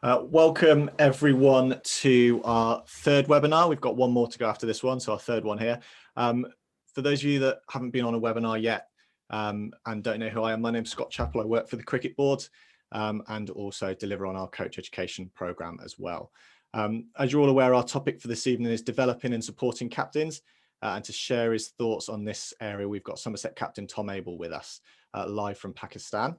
Welcome everyone to our third webinar. We've got one more to go after this one, so our third one here. For those of you that haven't been on a webinar yet and don't know who I am, my name's Scott Chappell. I work for the Cricket Board and also deliver on our coach education programme as well. As you're all aware, our topic for this evening is developing and supporting captains, and to share his thoughts on this area, we've got Somerset Captain Tom Abell with us live from Pakistan.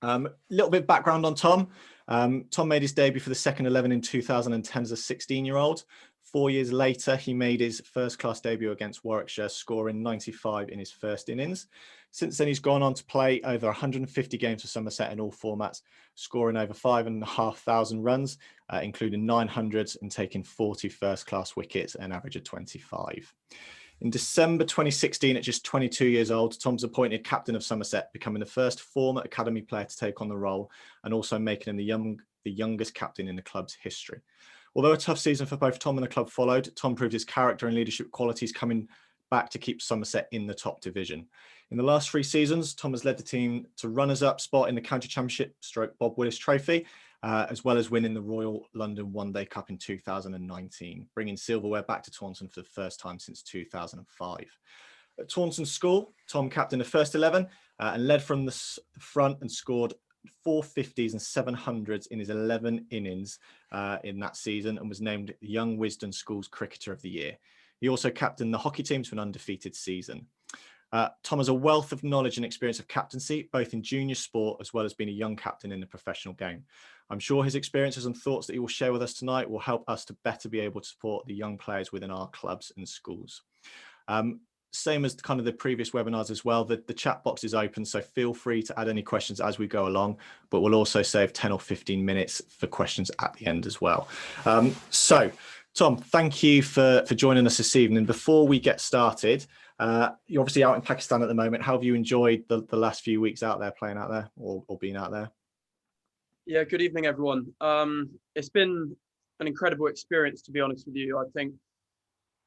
A little bit of background on Tom. Tom made his debut for the second 11 in 2010 as a 16-year-old. 4 years later, he made his first-class debut against Warwickshire, scoring 95 in his first innings. Since then, he's gone on to play over 150 games for Somerset in all formats, scoring over 5,500 runs, including 900 and taking 40 first-class wickets at an average of 25. In December 2016, at just 22 years old, Tom's appointed captain of Somerset, becoming the first former academy player to take on the role and also making him the youngest captain in the club's history. Although a tough season for both Tom and the club followed, Tom proved his character and leadership qualities coming back to keep Somerset in the top division. In the last 3 seasons, Tom has led the team to runners-up spot in the County Championship / Bob Willis Trophy, as well as winning the Royal London One Day Cup in 2019, bringing silverware back to Taunton for the first time since 2005. At Taunton School, Tom captained the first 11 and led from the front and scored 450s and 700s in his 11 innings in that season and was named Young Wisdom School's Cricketer of the Year. He also captained the hockey team to an undefeated season. Tom has a wealth of knowledge and experience of captaincy, both in junior sport as well as being a young captain in the professional game. I'm sure his experiences and thoughts that he will share with us tonight will help us to better be able to support the young players within our clubs and schools. Same as kind of the previous webinars as well, the chat box is open, so feel free to add any questions as we go along, but we'll also save 10 or 15 minutes for questions at the end as well. So, Tom, thank you for joining us this evening. Before we get started, you're obviously out in Pakistan at the moment. How have you enjoyed the last few weeks out there, playing out there or being out there? Yeah, good evening, everyone. It's been an incredible experience, to be honest with you. I think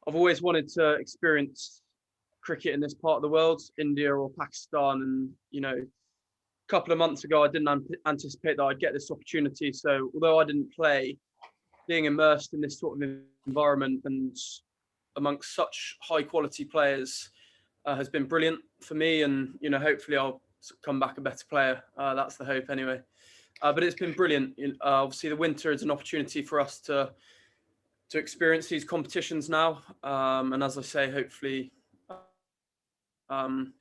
I've always wanted to experience cricket in this part of the world, India or Pakistan. And, you know, a couple of months ago, I didn't anticipate that I'd get this opportunity. So although I didn't play, being immersed in this sort of environment and amongst such high quality players has been brilliant for me. And, you know, hopefully I'll come back a better player. That's the hope anyway. But it's been brilliant. Obviously, the winter is an opportunity for us to experience these competitions now. And as I say, hopefully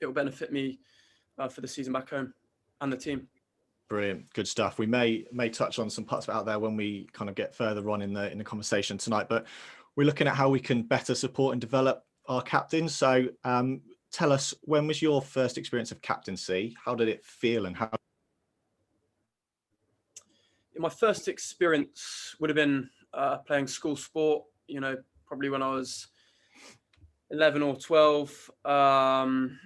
it will benefit me for the season back home and the team. Brilliant, good stuff. We may touch on some parts out there when we kind of get further on in the conversation tonight, but we're looking at how we can better support and develop our captains. So tell us, when was your first experience of captaincy? How did it feel and how? My first experience would have been playing school sport, you know, probably when I was 11 or 12. And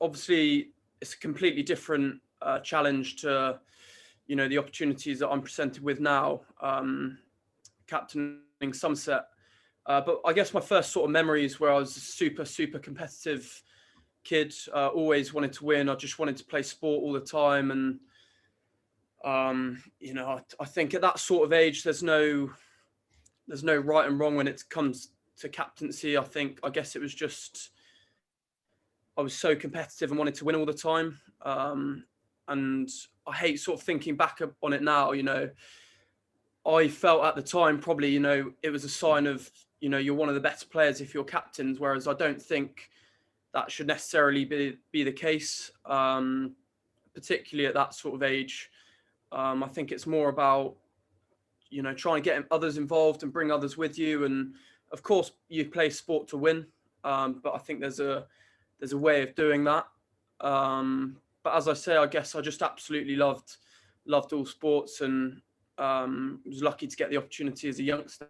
obviously it's a completely different challenge to, you know, the opportunities that I'm presented with now, captaining Somerset. But I guess my first sort of memories where I was a super competitive kid, always wanted to win. I just wanted to play sport all the time. And, you know, I think at that sort of age, there's no right and wrong when it comes to captaincy. I guess it was just, I was so competitive and wanted to win all the time. And I hate sort of thinking back on it now, you know. I felt at the time probably, you know, it was a sign of, you know, you're one of the better players if you're captains, whereas I don't think that should necessarily be the case, particularly at that sort of age. I think it's more about, you know, trying to get others involved and bring others with you. And of course, you play sport to win, but I think there's a way of doing that. But as I say, I guess I just absolutely loved all sports and was lucky to get the opportunity as a youngster.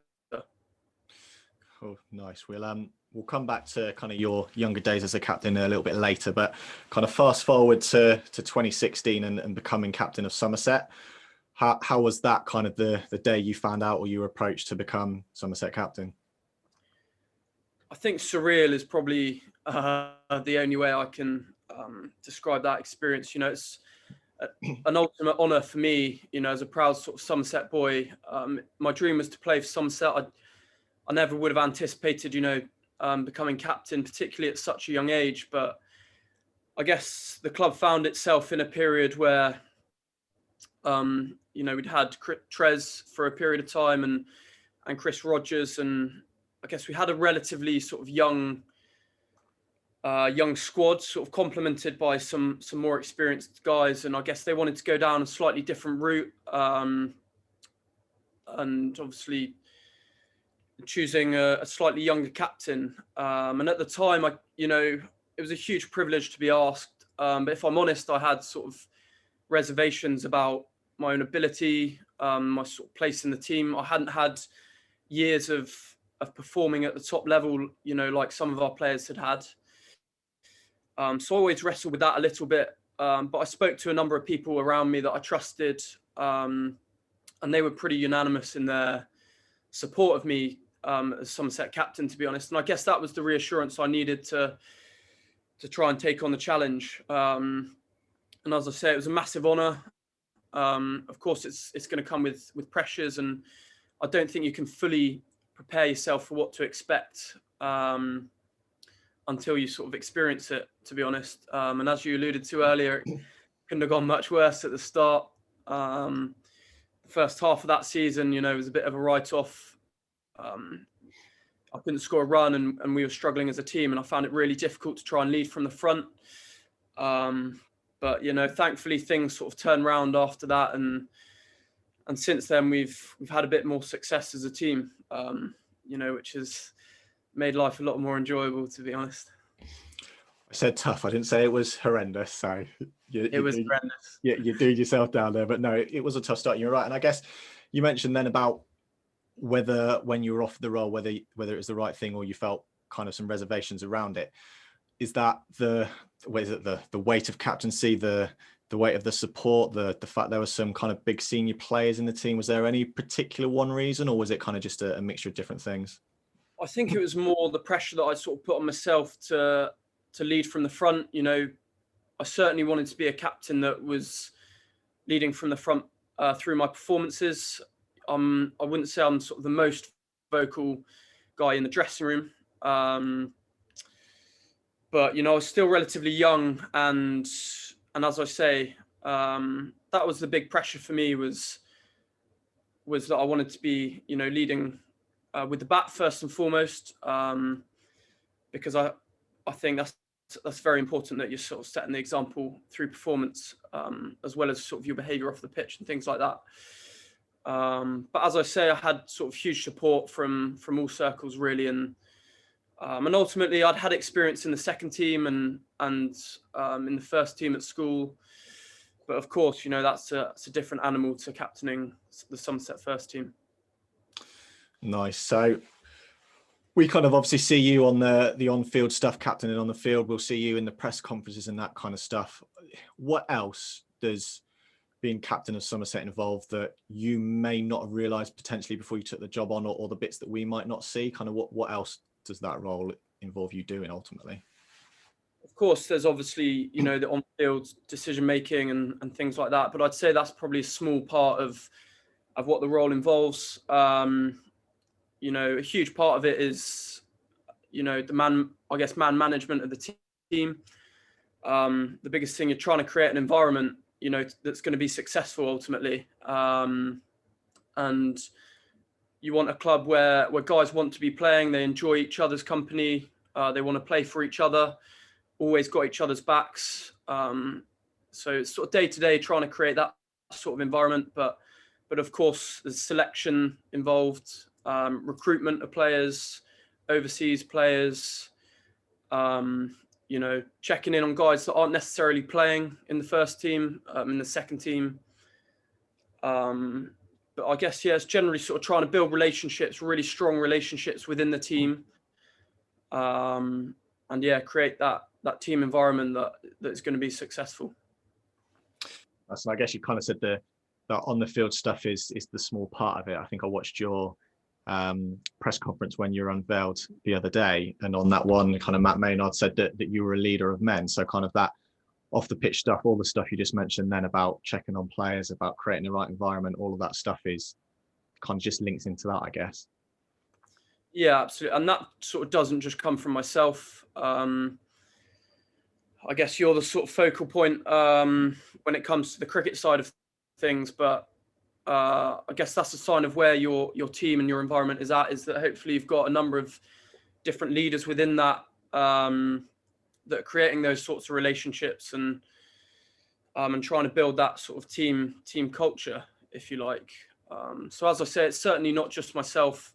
Oh, nice. We'll come back to kind of your younger days as a captain a little bit later, but kind of fast forward to 2016 and becoming captain of Somerset. How was that kind of the day you found out or you were approached to become Somerset captain? I think surreal is probably the only way I can describe that experience. You know, it's an ultimate honour for me, as a proud sort of Somerset boy. My dream was to play for Somerset. I never would have anticipated, becoming captain, particularly at such a young age. But I guess the club found itself in a period where, we'd had Trez for a period of time and Chris Rogers, and I guess we had a relatively sort of young squad, sort of complemented by some more experienced guys, and I guess they wanted to go down a slightly different route, and obviously choosing a slightly younger captain. And at the time, it was a huge privilege to be asked. But if I'm honest, I had sort of reservations about my own ability, my sort of place in the team. I hadn't had years of performing at the top level, like some of our players had. So I always wrestled with that a little bit. But I spoke to a number of people around me that I trusted, and they were pretty unanimous in their support of me as Somerset captain, to be honest. And I guess that was the reassurance I needed to try and take on the challenge. And as I say, it was a massive honour. Of course, it's going to come with pressures, and I don't think you can fully prepare yourself for what to expect until you sort of experience it, to be honest. And as you alluded to earlier, it couldn't have gone much worse at the start. The first half of that season, was a bit of a write-off. I couldn't score a run, and we were struggling as a team, and I found it really difficult to try and lead from the front. But thankfully things sort of turned around after that, and since then we've had a bit more success as a team, which has made life a lot more enjoyable, to be honest. I said tough. I didn't say it was horrendous. So it was horrendous. Yeah, you do yourself down there, but no, it was a tough start. You're right, and I guess you mentioned then about whether when you were offered the role, whether it was the right thing or you felt kind of some reservations around it. Is that the weight of captaincy, the weight of the support, the fact there was some kind of big senior players in the team? Was there any particular one reason, or was it kind of just a mixture of different things? I think it was more the pressure that I sort of put on myself to lead from the front. I certainly wanted to be a captain that was leading from the front through my performances. I wouldn't say I'm sort of the most vocal guy in the dressing room. But, I was still relatively young. And as I say, that was the big pressure for me was that I wanted to be, leading with the bat first and foremost, because I think that's very important, that you're sort of setting the example through performance, as well as sort of your behaviour off the pitch and things like that. But as I say, I had sort of huge support from all circles, really, and ultimately I'd had experience in the second team and in the first team at school. But of course, that's a different animal to captaining the Somerset first team. Nice. So we kind of obviously see you on the on-field stuff, captaining on the field. We'll see you in the press conferences and that kind of stuff. What else does being captain of Somerset involve that you may not have realised potentially before you took the job on, or the bits that we might not see? Kind of what else does that role involve you doing ultimately? Of course, there's obviously, the on-field decision-making and things like that. But I'd say that's probably a small part of what the role involves. A huge part of it is, the man management of the team. The biggest thing, you're trying to create an environment, that's going to be successful ultimately. And you want a club where guys want to be playing, they enjoy each other's company, they want to play for each other, always got each other's backs. So it's sort of day to day trying to create that sort of environment. But of course, there's selection involved, recruitment of players, overseas players, checking in on guys that aren't necessarily playing in the first team, in the second team. But I guess, it's generally sort of trying to build relationships, really strong relationships within the team. And create that team environment that is going to be successful. So I guess you kind of said that on the field stuff is the small part of it. I think I watched your press conference when you were unveiled the other day, and on that one, kind of Matt Maynard said that you were a leader of men. So kind of that off the pitch stuff, all the stuff you just mentioned then about checking on players, about creating the right environment, all of that stuff is kind of just links into that, I guess. Yeah, absolutely. And that sort of doesn't just come from myself. I guess you're the sort of focal point when it comes to the cricket side of things, but I guess that's a sign of where your team and your environment is at, is that hopefully you've got a number of different leaders within that that are creating those sorts of relationships and trying to build that sort of team culture, if you like. So as I say, it's certainly not just myself.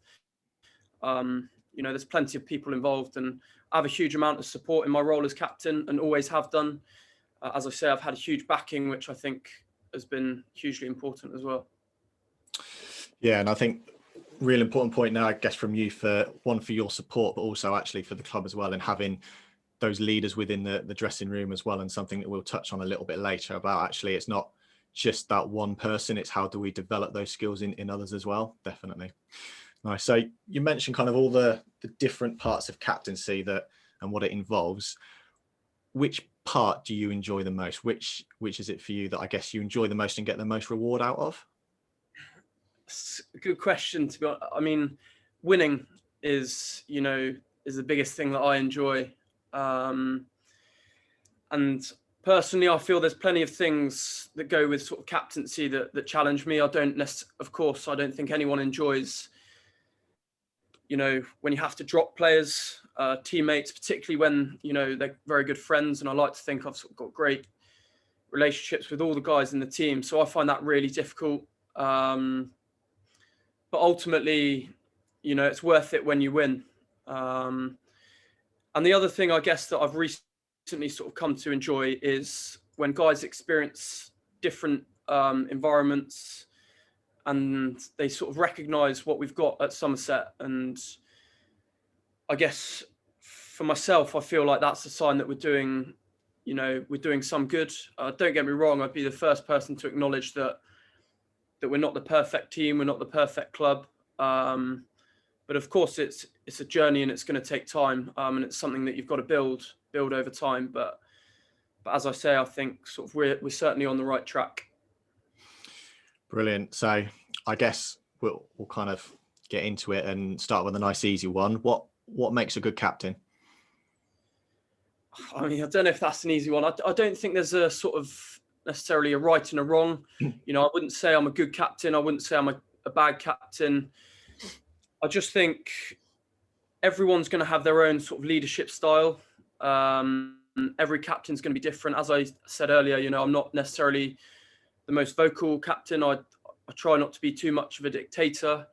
There's plenty of people involved, and I have a huge amount of support in my role as captain and always have done. As I say, I've had a huge backing, which I think has been hugely important as well. Yeah, and I think real important point now, I guess, from you for your support, but also actually for the club as well, and having those leaders within the dressing room as well, and something that we'll touch on a little bit later about actually it's not just that one person, it's how do we develop those skills in others as well. Definitely. Nice. So you mentioned kind of all the different parts of captaincy and what it involves. Which part do you enjoy the most? Which is it for you that I guess you enjoy the most and get the most reward out of? It's a good question, to be honest. I mean, winning is the biggest thing that I enjoy. And personally, I feel there's plenty of things that go with sort of captaincy that challenge me. Of course, I don't think anyone enjoys, when you have to drop players, teammates, particularly when, they're very good friends. And I like to think I've sort of got great relationships with all the guys in the team. So I find that really difficult. But ultimately, it's worth it when you win. And the other thing, I guess, that I've recently sort of come to enjoy is when guys experience different environments and they sort of recognise what we've got at Somerset. And I guess for myself, I feel like that's a sign that we're doing some good. Don't get me wrong, I'd be the first person to acknowledge that we're not the perfect team, we're not the perfect club. But of course, it's a journey and it's going to take time, and it's something that you've got to build over time. But as I say, I think sort of we're certainly on the right track. Brilliant. So I guess we'll kind of get into it and start with a nice easy one. What makes a good captain? I mean, I don't know if that's an easy one. I don't think there's a sort of necessarily a right and a wrong. I wouldn't say I'm a good captain. I wouldn't say I'm a bad captain. I just think everyone's going to have their own sort of leadership style. Every captain's going to be different. As I said earlier, I'm not necessarily the most vocal captain. I try not to be too much of a dictator.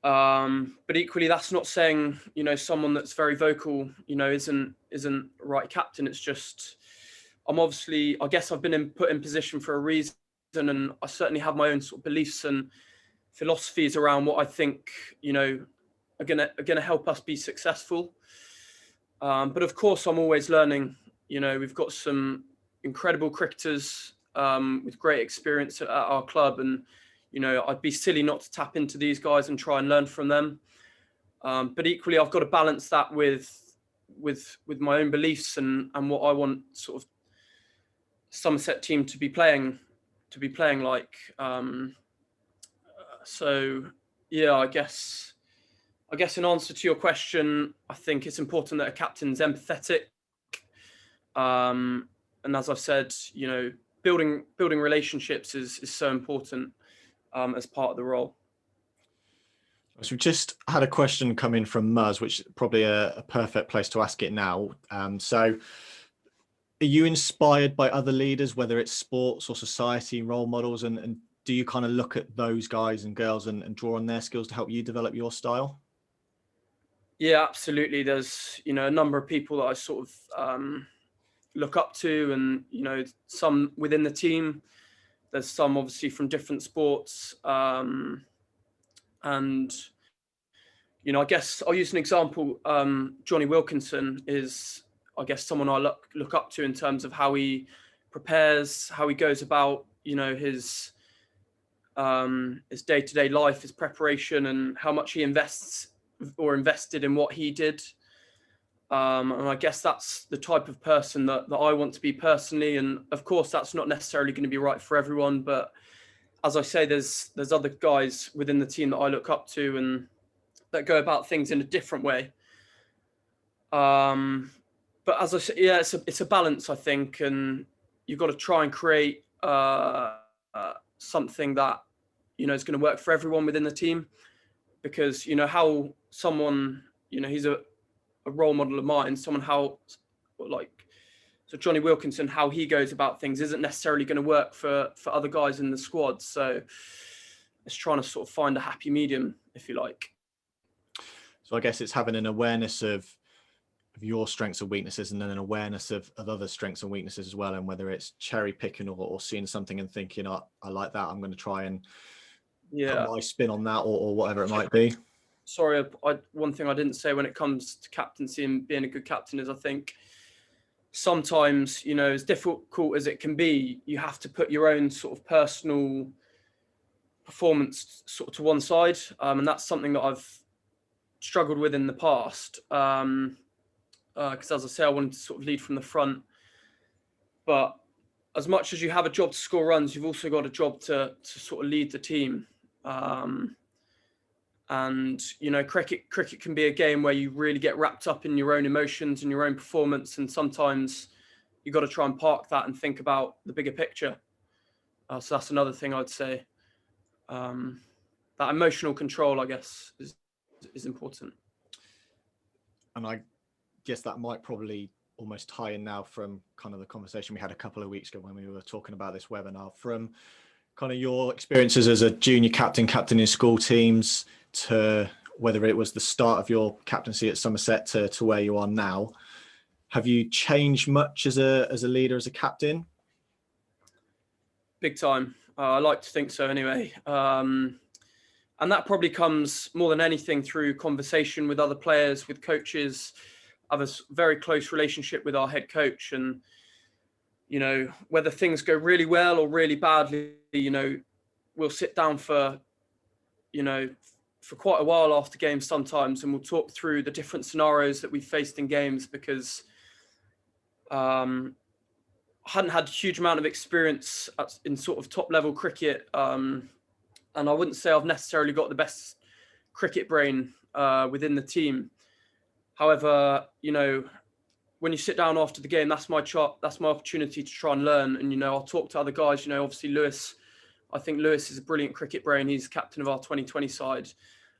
But equally, that's not saying, someone that's very vocal, isn't the right captain. It's just, I guess I've been put in position for a reason, and I certainly have my own sort of beliefs and philosophies around what I think, are gonna help us be successful. But of course, I'm always learning. We've got some incredible cricketers with great experience at our club, and I'd be silly not to tap into these guys and try and learn from them. But equally, I've got to balance that with my own beliefs and what I want sort of Somerset team to be playing like. So yeah, I guess in answer to your question, I think it's important that a captain's empathetic. And as I've said, building relationships is so important as part of the role. So we just had a question come in from Muzz, which is probably a perfect place to ask it now. So are you inspired by other leaders, whether it's sports or society, role models, and do you kind of look at those guys and girls and draw on their skills to help you develop your style? Yeah, absolutely. There's, a number of people that I sort of look up to, and, some within the team. There's some obviously from different sports. And, I guess I'll use an example. Johnny Wilkinson is, I guess, someone I look up to in terms of how he prepares, how he goes about, his day-to-day life, his preparation, and how much he invested in what he did. And I guess that's the type of person that I want to be personally. And of course, that's not necessarily going to be right for everyone. But as I say, there's other guys within the team that I look up to and that go about things in a different way. But as I say, yeah, it's a balance, I think, and you've got to try and create something that, you know, is going to work for everyone within the team. Because, you know, how someone, you know, he's a role model of mine, someone how, like, so Johnny Wilkinson, how he goes about things isn't necessarily going to work for other guys in the squad. So it's trying to sort of find a happy medium, if you like. So I guess it's having an awareness of your strengths and weaknesses, and then an awareness of other strengths and weaknesses as well. And whether it's cherry picking or seeing something and thinking, oh, I like that, I'm going to try and put my spin on that, or whatever it might be. Sorry, one thing I didn't say when it comes to captaincy and being a good captain is I think sometimes, you know, as difficult as it can be, you have to put your own sort of personal performance sort of to one side. And that's something that I've struggled with in the past. Because as I say, I wanted to sort of lead from the front. But as much as you have a job to score runs, you've also got a job to sort of lead the team. And, you know, cricket can be a game where you really get wrapped up in your own emotions and your own performance. And sometimes you've got to try and park that and think about the bigger picture. So that's another thing I'd say. That emotional control, I guess, is important. And I guess that might probably almost tie in now from kind of the conversation we had a couple of weeks ago when we were talking about this webinar, from kind of your experiences as a junior captain in school teams, to whether it was the start of your captaincy at Somerset to where you are now. Have you changed much as a leader, as a captain? Big time. I like to think so anyway. And that probably comes more than anything through conversation with other players, with coaches. I have a very close relationship with our head coach, and, you know, whether things go really well or really badly, you know, we'll sit down for, you know, for quite a while after games sometimes, and we'll talk through the different scenarios that we've faced in games, because I hadn't had a huge amount of experience in sort of top level cricket. And I wouldn't say I've necessarily got the best cricket brain within the team. However, you know, when you sit down after the game, that's my opportunity to try and learn. And, you know, I'll talk to other guys. You know, obviously Lewis, I think Lewis is a brilliant cricket brain. He's captain of our 2020 side,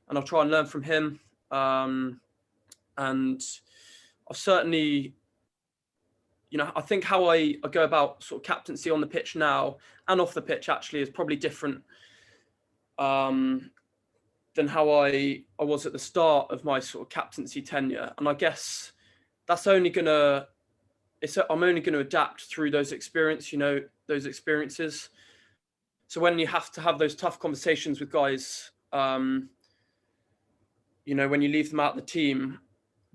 and I'll try and learn from him. And I've certainly, you know, I think how I go about sort of captaincy on the pitch now and off the pitch actually is probably different than how I was at the start of my sort of captaincy tenure. And I guess that's I'm only going to adapt through those experiences. So when you have to have those tough conversations with guys, you know, when you leave them out of the team,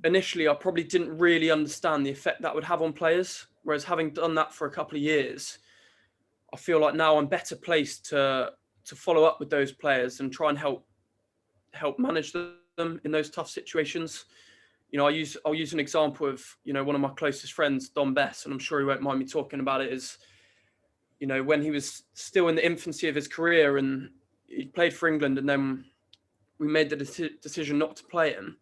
initially I probably didn't really understand the effect that would have on players. Whereas having done that for a couple of years, I feel like now I'm better placed to follow up with those players and try and help manage them in those tough situations. You know, I'll use an example of, you know, one of my closest friends, Tom Abell, and I'm sure he won't mind me talking about it, is, you know, when he was still in the infancy of his career and he played for England, and then we made the decision not to play him.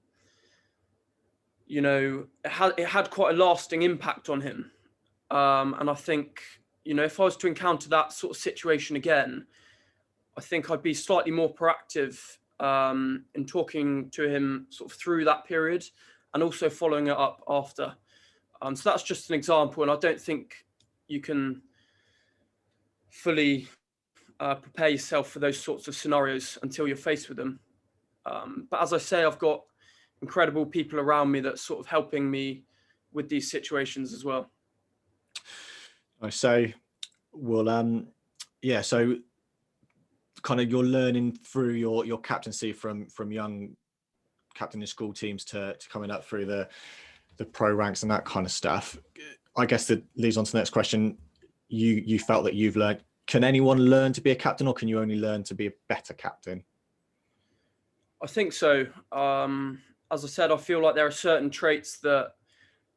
You know, it had quite a lasting impact on him. And I think, you know, if I was to encounter that sort of situation again, I think I'd be slightly more proactive in talking to him sort of through that period, and also following it up after. So that's just an example, and I don't think you can fully prepare yourself for those sorts of scenarios until you're faced with them. But as I say, I've got incredible people around me that's sort of helping me with these situations as well. So, well, yeah. So, kind of you're learning through your captaincy from young captain in school teams to coming up through the pro ranks and that kind of stuff. I guess that leads on to the next question. You felt that you've learned. Can anyone learn to be a captain, or can you only learn to be a better captain? I think so. As I said, I feel like there are certain traits that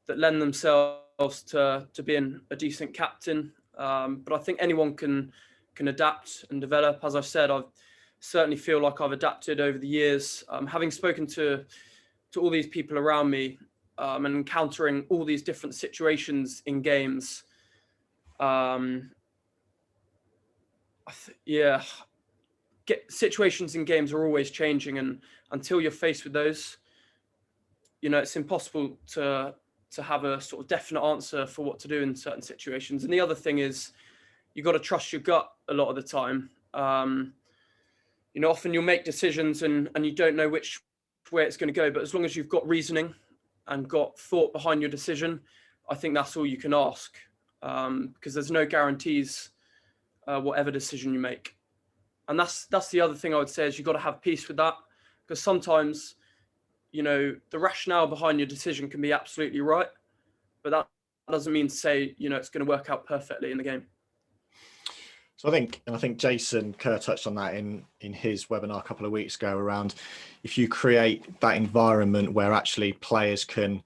that lend themselves to being a decent captain. But I think anyone can adapt and develop. As I said, I certainly feel like I've adapted over the years. Having spoken to all these people around me, and encountering all these different situations in games, situations in games are always changing, and until you're faced with those, it's impossible to have a sort of definite answer for what to do in certain situations. And the other thing is, you got to trust your gut a lot of the time. Often you'll make decisions and you don't know which way it's going to go, but as long as you've got reasoning and got thought behind your decision, I think that's all you can ask, because there's no guarantees whatever decision you make. And that's the other thing I would say, is you've got to have peace with that, because sometimes the rationale behind your decision can be absolutely right, but that doesn't mean to say it's going to work out perfectly in the game. So I think Jason Kerr touched on that in his webinar a couple of weeks ago, around if you create that environment where actually players can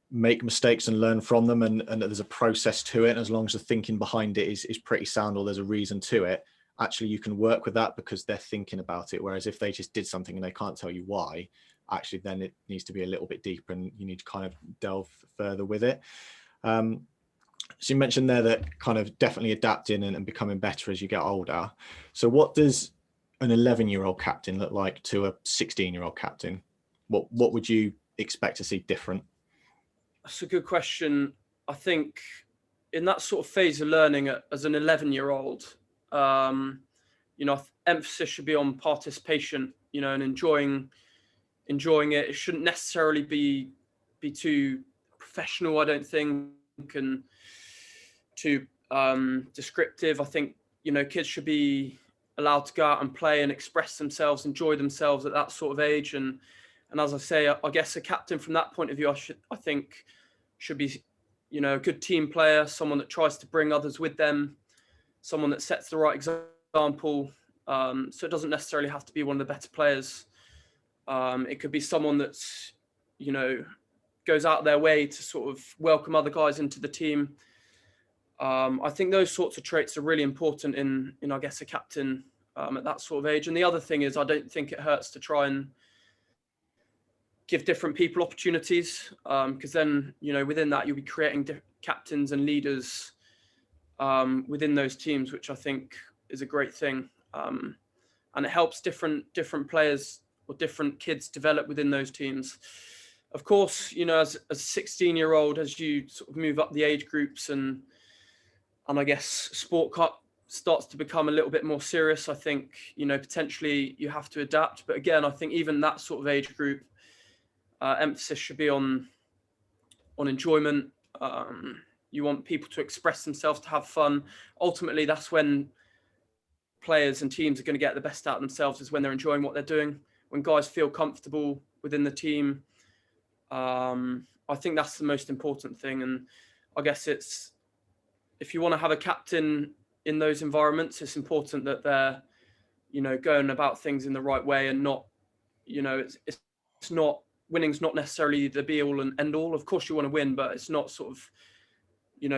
make mistakes and learn from them, and there's a process to it, and as long as the thinking behind it is pretty sound, or there's a reason to it, actually you can work with that because they're thinking about it. Whereas if they just did something and they can't tell you why, actually then it needs to be a little bit deeper and you need to kind of delve further with it. So you mentioned there that kind of definitely adapting and becoming better as you get older. So what does an 11-year-old captain look like to a 16-year-old captain? What would you expect to see different? That's a good question. I think in that sort of phase of learning as an 11-year-old, emphasis should be on participation, and enjoying it. It shouldn't necessarily be too professional, I don't think, and too descriptive. I think kids should be allowed to go out and play and express themselves, enjoy themselves at that sort of age. And as I say, I guess a captain from that point of view, I think should be a good team player, someone that tries to bring others with them, someone that sets the right example. So it doesn't necessarily have to be one of the better players. It could be someone that's goes out their way to sort of welcome other guys into the team. I think those sorts of traits are really important in I guess a captain at that sort of age. And the other thing is, I don't think it hurts to try and give different people opportunities, because then within that you'll be creating captains and leaders within those teams, which I think is a great thing, and it helps different players or different kids develop within those teams. Of course, as a 16-year-old, as you sort of move up the age groups and I guess Sport Cup starts to become a little bit more serious, I think potentially you have to adapt. But again, I think even that sort of age group, emphasis should be on enjoyment. You want people to express themselves, to have fun. Ultimately, that's when players and teams are going to get the best out of themselves, is when they're enjoying what they're doing, when guys feel comfortable within the team. I think that's the most important thing. And I guess it's, if you want to have a captain in those environments, it's important that they're, going about things in the right way, and not, it's not, winning's not necessarily the be all and end all. Of course you want to win, but it's not sort of,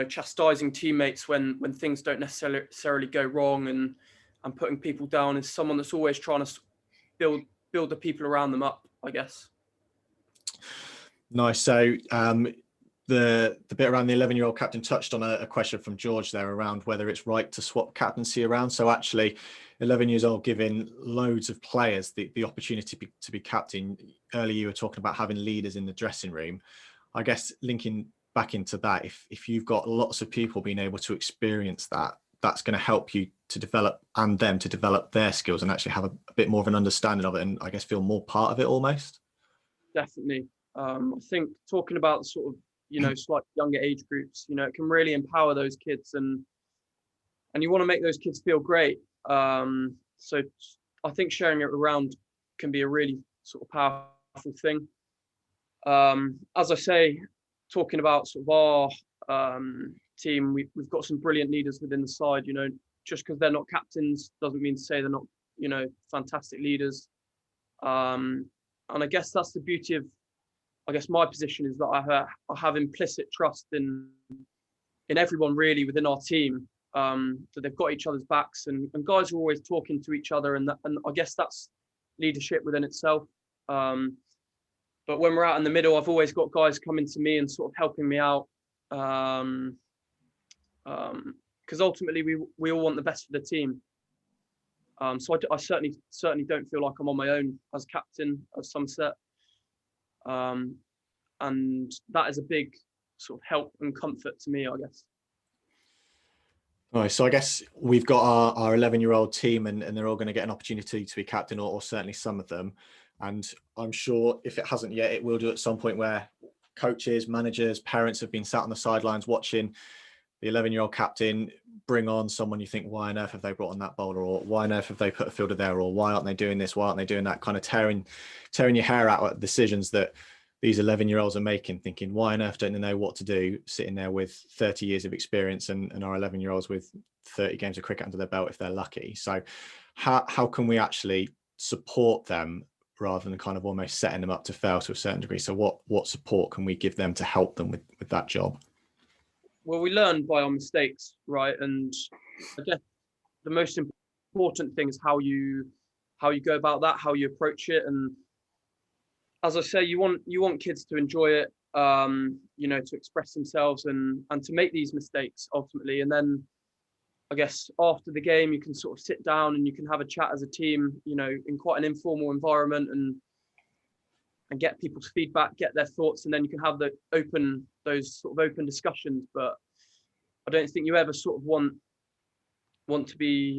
chastising teammates when things don't necessarily go wrong, and putting people down. Is someone that's always trying to build the people around them up, I guess. Nice. So the bit around the 11-year-old captain touched on a question from George there around whether it's right to swap captaincy around. So actually 11 years old, giving loads of players the opportunity to be captain. Earlier you were talking about having leaders in the dressing room. I guess linking back into that, if you've got lots of people being able to experience that, that's going to help you to develop, and them to develop their skills and actually have a bit more of an understanding of it, and I guess feel more part of it almost. Definitely. I think talking about sort of, slightly younger age groups, it can really empower those kids, and you want to make those kids feel great. So I think sharing it around can be a really sort of powerful thing. As I say, talking about sort of our team, we've got some brilliant leaders within the side. Just because they're not captains doesn't mean to say they're not, fantastic leaders. And I guess that's the beauty of I guess my position is that I have implicit trust in everyone really within our team, that they've got each other's backs, and guys are always talking to each other, and I guess that's leadership within itself. But when we're out in the middle, I've always got guys coming to me and sort of helping me out, because ultimately we all want the best for the team. So I certainly don't feel like I'm on my own as captain of Somerset, and that is a big sort of help and comfort to me, I guess. All right, so I guess we've got our 11-year-old team, and they're all going to get an opportunity to be captain, or certainly some of them. And I'm sure if it hasn't yet, it will do at some point, where coaches, managers, parents have been sat on the sidelines watching the 11-year-old captain bring on someone you think, why on earth have they brought on that bowler, or why on earth have they put a fielder there, or why aren't they doing this, why aren't they doing that, kind of tearing your hair out at decisions that these 11-year-olds are making, thinking, why on earth don't they know what to do, sitting there with 30 years of experience, and our 11-year-olds with 30 games of cricket under their belt if they're lucky. So how can we actually support them rather than kind of almost setting them up to fail to a certain degree? So what support can we give them to help them with that job? Well, we learn by our mistakes, right? And I guess the most important thing is how you go about that, how you approach it. And as I say, you want kids to enjoy it, to express themselves and to make these mistakes ultimately. And then I guess after the game, you can sort of sit down and you can have a chat as a team, in quite an informal environment, and get people's feedback, get their thoughts, and then you can have those sort of open discussions. But I don't think you ever sort of want to be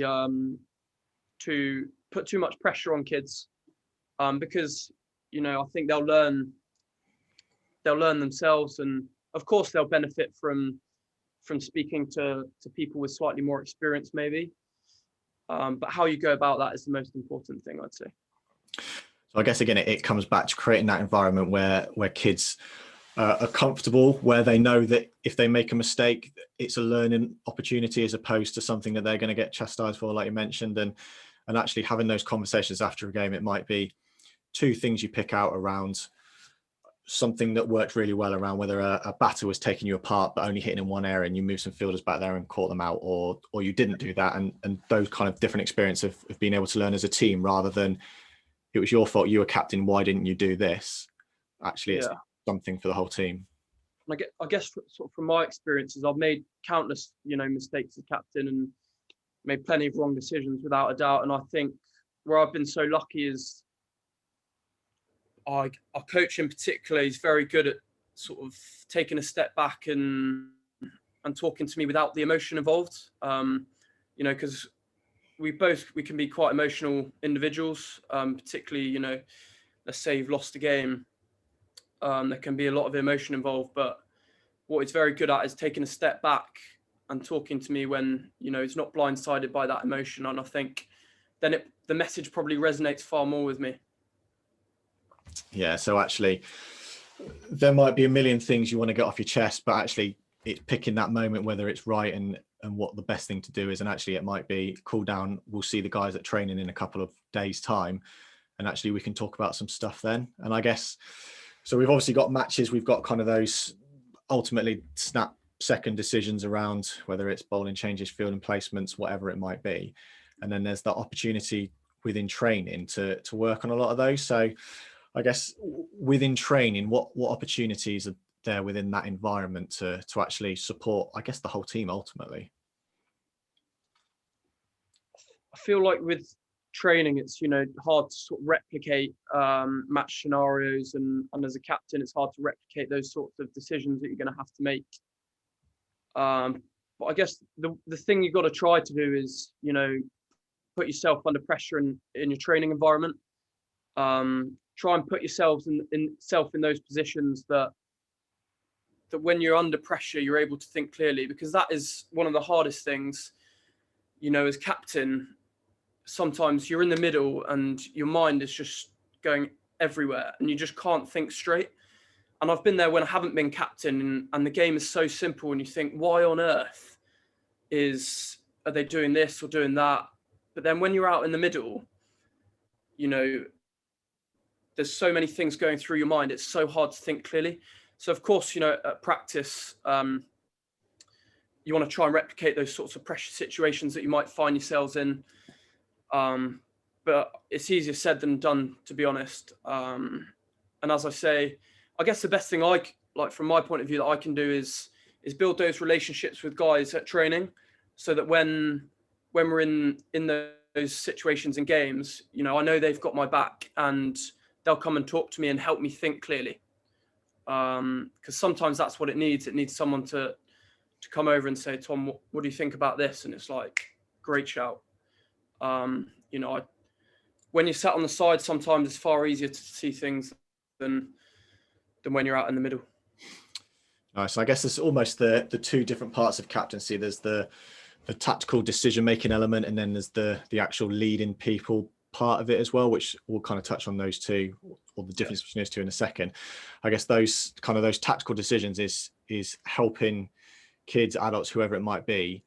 to put too much pressure on kids, because I think they'll learn themselves, and of course they'll benefit from speaking to people with slightly more experience maybe, but how you go about that is the most important thing, I'd say. So I guess again it comes back to creating that environment where kids are comfortable, where they know that if they make a mistake, it's a learning opportunity as opposed to something that they're going to get chastised for, like you mentioned. And actually having those conversations after a game, it might be two things you pick out around something that worked really well, around whether a batter was taking you apart but only hitting in one area, and you move some fielders back there and caught them out, or you didn't do that, and those kind of different experiences of being able to learn as a team, rather than it was your fault, you were captain, why didn't you do this? Actually, it's something for the whole team. I guess sort of from my experiences, I've made countless mistakes as captain and made plenty of wrong decisions without a doubt. And I think where I've been so lucky is our coach in particular is very good at sort of taking a step back and talking to me without the emotion involved. Because we can be quite emotional individuals, particularly, let's say you've lost a game. There can be a lot of emotion involved, but what he's very good at is taking a step back and talking to me when, he's not blindsided by that emotion. And I think then the message probably resonates far more with me. Yeah, so actually there might be a million things you want to get off your chest, but actually it's picking that moment, whether it's right and what the best thing to do is. And actually it might be cool down. We'll see the guys at training in a couple of days' time, and actually we can talk about some stuff then. And I guess, so we've obviously got matches, we've got kind of those ultimately snap second decisions around whether it's bowling changes, fielding placements, whatever it might be. And then there's that opportunity within training to work on a lot of those. So I guess within training, what opportunities are there within that environment to actually support, I guess, the whole team ultimately? I feel like with training, it's hard to sort of replicate match scenarios, and as a captain, it's hard to replicate those sorts of decisions that you're going to have to make. But I guess the thing you've got to try to do is put yourself under pressure in your training environment. Try and put yourself in those positions that when you're under pressure, you're able to think clearly, because that is one of the hardest things. As captain, sometimes you're in the middle and your mind is just going everywhere and you just can't think straight. And I've been there when I haven't been captain, and the game is so simple and you think, why on earth are they doing this or doing that? But then when you're out in the middle, there's so many things going through your mind. It's so hard to think clearly. So of course, at practice, you want to try and replicate those sorts of pressure situations that you might find yourselves in. But it's easier said than done, to be honest. And as I say, I guess the best thing from my point of view that I can do is build those relationships with guys at training, so that when we're in those situations in games, I know they've got my back and they'll come and talk to me and help me think clearly. Because sometimes that's what it needs. It needs someone to come over and say, Tom, what do you think about this? And it's like, great shout. When you're sat on the side, sometimes it's far easier to see things than when you're out in the middle. Nice. I guess there's almost the two different parts of captaincy. There's the tactical decision-making element, and then there's the actual leading people part of it as well, which we'll kind of touch on those two, or the difference between those two in a second. I guess those tactical decisions is helping kids, adults, whoever it might be,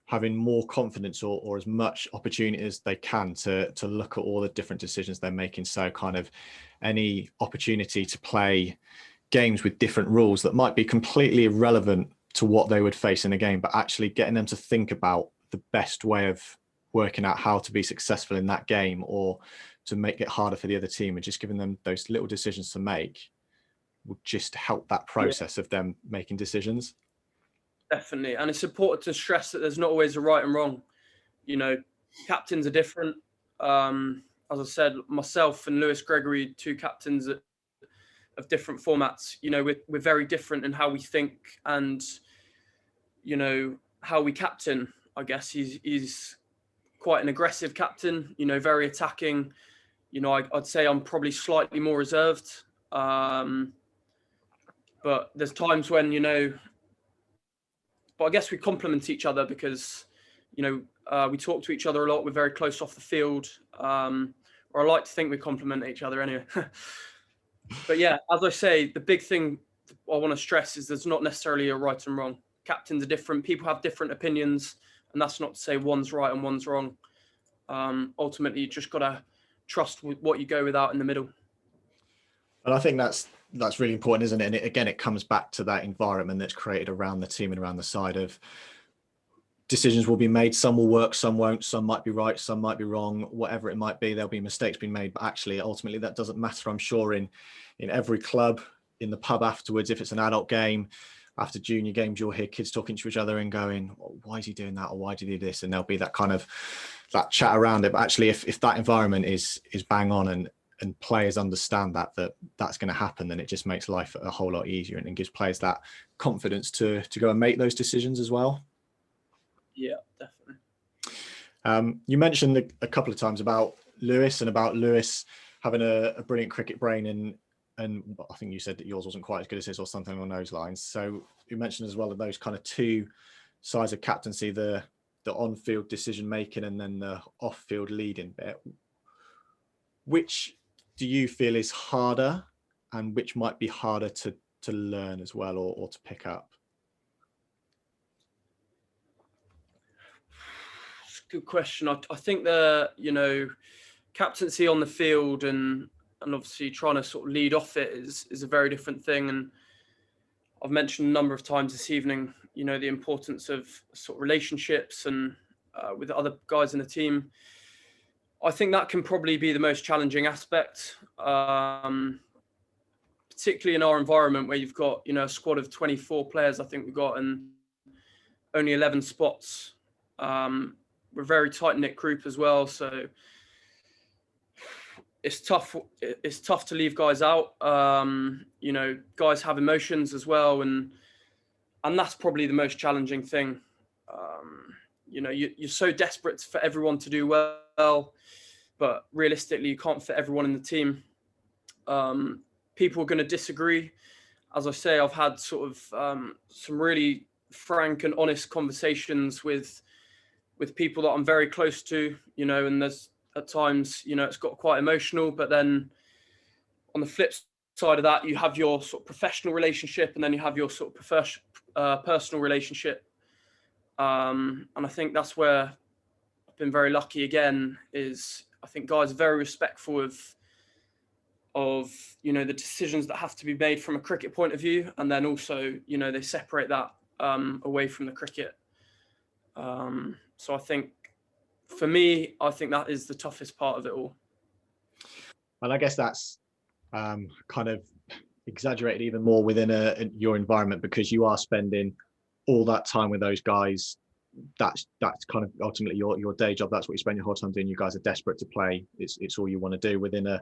having more confidence or as much opportunity as they can to look at all the different decisions they're making. So kind of any opportunity to play games with different rules that might be completely irrelevant to what they would face in a game, but actually getting them to think about the best way of working out how to be successful in that game, or to make it harder for the other team, and just giving them those little decisions to make would just help that process of them making decisions. Definitely. And it's important to stress that there's not always a right and wrong. Captains are different. As I said, myself and Lewis Gregory, two captains of different formats, we're very different in how we think and, how we captain. I guess he's quite an aggressive captain, very attacking. I'd say I'm probably slightly more reserved. But there's times when, but I guess we complement each other because, we talk to each other a lot. We're very close off the field, or I like to think we complement each other anyway. But yeah, as I say, the big thing I want to stress is there's not necessarily a right and wrong. Captains are different. People have different opinions, and that's not to say one's right and one's wrong. Ultimately, you just got to trust what you go with out in the middle. And I think that's really important, isn't it? And it comes back to that environment that's created around the team and around the side of decisions will be made. Some will work, some won't, some might be right, some might be wrong, whatever it might be. There'll be mistakes being made, but actually, ultimately, that doesn't matter. I'm sure in every club, in the pub afterwards, if it's an adult game, after junior games, you'll hear kids talking to each other and going, oh, why is he doing that? Or why did he do this? And there'll be that kind of that chat around it. But actually, if that environment is bang on and players understand that's going to happen, then it just makes life a whole lot easier and gives players that confidence to go and make those decisions as well. Yeah, definitely. You mentioned a couple of times about Lewis and about Lewis having a brilliant cricket brain, and I think you said that yours wasn't quite as good as his or something along those lines. So you mentioned as well of those kind of two sides of captaincy, the on-field decision making and then the off-field leading bit. Which do you feel is harder, and which might be harder to learn as well, or to pick up? It's a good question. I think captaincy on the field and obviously trying to sort of lead off it is a very different thing. And I've mentioned a number of times this evening, the importance of sort of relationships and with other guys in the team. I think that can probably be the most challenging aspect, particularly in our environment where you've got, a squad of 24 players, I think we've got, and only 11 spots. We're a very tight-knit group as well, so it's tough to leave guys out. Guys have emotions as well, and that's probably the most challenging thing. You're so desperate for everyone to do well, but realistically, you can't fit everyone in the team. People are going to disagree. As I say, I've had sort of some really frank and honest conversations with people that I'm very close to, and there's at times, it's got quite emotional, but then on the flip side of that, you have your sort of professional relationship, and then you have your sort of personal relationship. And I think that's where I've been very lucky again, is I think guys are very respectful of of, the decisions that have to be made from a cricket point of view, and then also, they separate that away from the cricket. So I think, for me, I think that is the toughest part of it all. And I guess that's kind of exaggerated even more within your environment, because you are spending all that time with those guys. That's kind of ultimately your day job. That's what you spend your whole time doing. You guys are desperate to play. It's all you want to do. Within a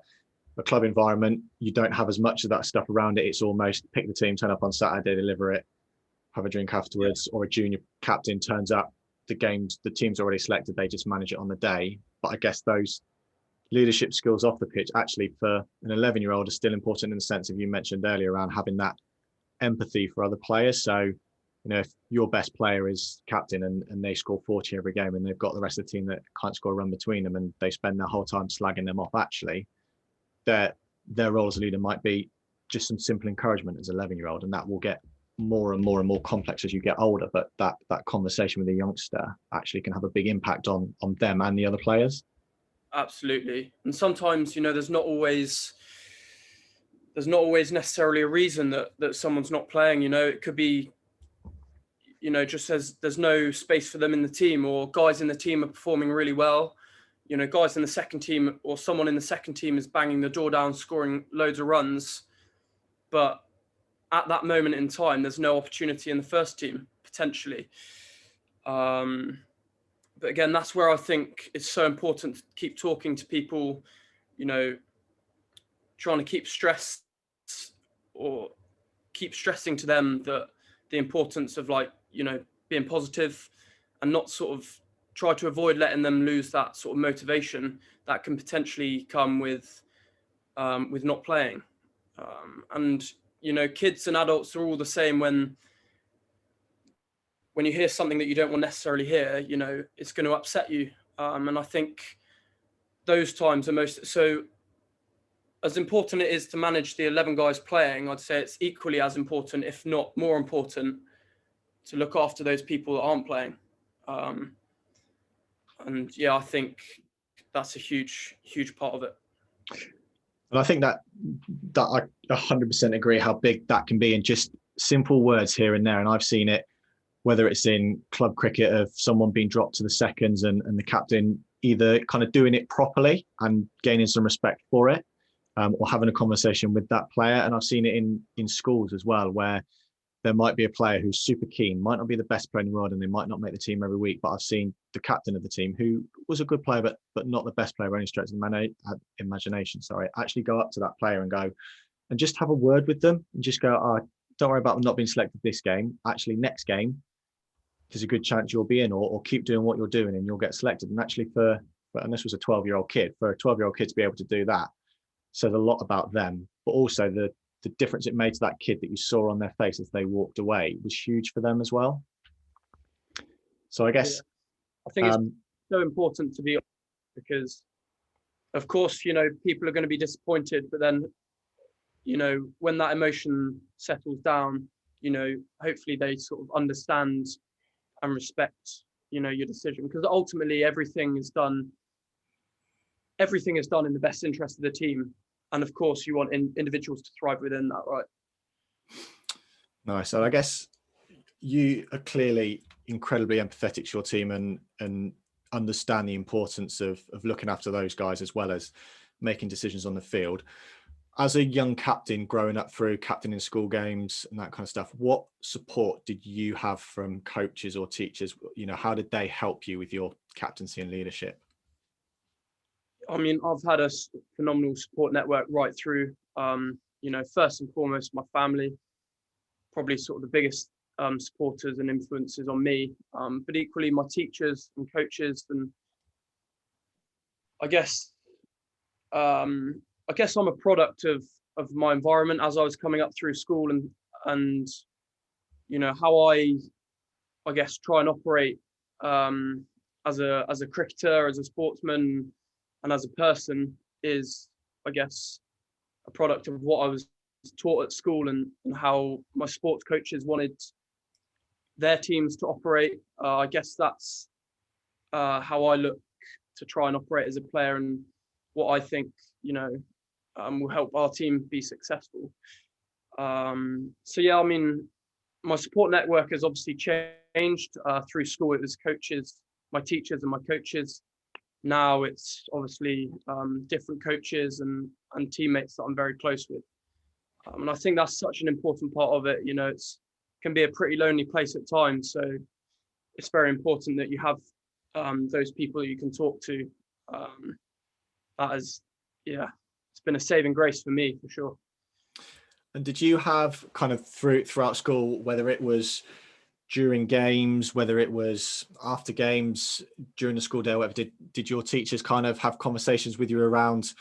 club environment, you don't have as much of that stuff around it. It's almost pick the team, turn up on Saturday, deliver it, have a drink afterwards, or a junior captain turns up, the team's already selected, they just manage it on the day. But I guess those leadership skills off the pitch, actually for an 11-year-old, are still important in the sense of, you mentioned earlier, around having that empathy for other players. So, if your best player is captain and they score 40 every game, and they've got the rest of the team that can't score a run between them, and they spend their whole time slagging them off, actually their role as a leader might be just some simple encouragement as an 11-year-old, and that will get more and more and more complex as you get older. But that conversation with a youngster actually can have a big impact on them and the other players. Absolutely. And sometimes, there's not always necessarily a reason that someone's not playing. It could be, just as there's no space for them in the team, or guys in the team are performing really well. Guys in the second team, or someone in the second team, is banging the door down, scoring loads of runs. But at that moment in time, there's no opportunity in the first team, potentially. But again, that's where I think it's so important to keep talking to people, trying to keep stressing to them that the importance of, being positive, and not sort of try to avoid letting them lose that sort of motivation that can potentially come with not playing. And kids and adults are all the same. When you hear something that you don't want necessarily hear, it's going to upset you. And I think those times are most, so as important it is to manage the 11 guys playing, I'd say it's equally as important, if not more important, to look after those people that aren't playing. And yeah, I think that's a huge part of it. And I think that I 100% agree how big that can be in just simple words here and there. And I've seen it, whether it's in club cricket, of someone being dropped to the seconds and the captain either kind of doing it properly and gaining some respect for it, or having a conversation with that player. And I've seen it in schools as well, where there might be a player who's super keen, might not be the best player in the world, and they might not make the team every week. But I've seen the captain of the team, who was a good player, but not the best player by any stretch of the imagination, actually go up to that player and go and just have a word with them, and just go, oh, don't worry about them not being selected this game. Actually, next game, there's a good chance you'll be in, or keep doing what you're doing and you'll get selected. And actually and this was a 12-year-old kid, for a 12-year-old kid to be able to do that says a lot about them, but also the difference it made to that kid that you saw on their face as they walked away was huge for them as well. So I guess I think it's so important to be honest, because of course, people are going to be disappointed, but then, when that emotion settles down, hopefully they sort of understand and respect, your decision, because ultimately everything is done in the best interest of the team. And of course, you want individuals to thrive within that, right? Nice. So I guess you are clearly incredibly empathetic to your team and understand the importance of looking after those guys, as well as making decisions on the field. As a young captain, growing up through captaining school games and that kind of stuff, what support did you have from coaches or teachers? How did they help you with your captaincy and leadership? I mean, I've had a phenomenal support network right through. First and foremost, my family, probably sort of the biggest supporters and influences on me. But equally, my teachers and coaches, and I guess I'm a product of my environment as I was coming up through school, and how I guess try and operate as a cricketer, as a sportsman, and as a person is, I guess, a product of what I was taught at school, and how my sports coaches wanted their teams to operate. I guess that's how I look to try and operate as a player, and what I think, will help our team be successful. So yeah, I mean, my support network has obviously changed. Through school, it was coaches, my teachers and my coaches. Now it's obviously different coaches and teammates that I'm very close with. And I think that's such an important part of it. You know, it's can be a pretty lonely place at times. So it's very important that you have those people you can talk to. That is, yeah, it's been a saving grace for me, for sure. And did you have kind of throughout school, whether it was during games, whether it was after games, during the school day, or whatever, did your teachers kind of have conversations with you around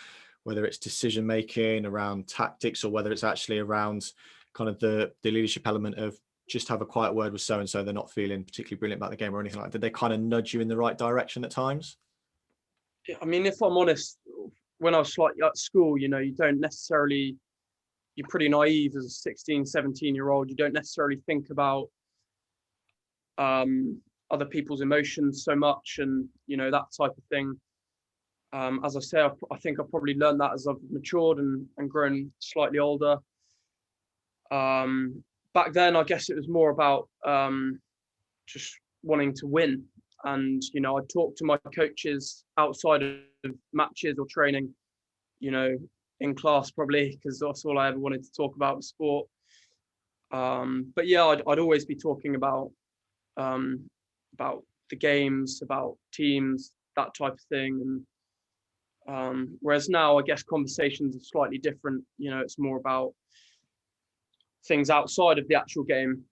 whether it's decision making, around tactics, or whether it's actually around kind of the leadership element of just have a quiet word with so-and-so, they're not feeling particularly brilliant about the game or anything like that? Did they kind of nudge you in the right direction at times? I mean, if I'm honest, when I was slightly at school, you know, you don't necessarily, you're pretty naive as a 16, 17-year-old. You don't necessarily think about other people's emotions so much, and, you know, that type of thing. As I say, I think I've probably learned that as I've matured and grown slightly older. Back then, I guess it was more about just wanting to win. And, you know, I'd talk to my coaches outside of matches or training, you know, in class probably, because that's all I ever wanted to talk about was sport. But yeah, I'd always be talking about the games, about teams, that type of thing. And whereas now, I guess conversations are slightly different. You know, it's more about things outside of the actual game.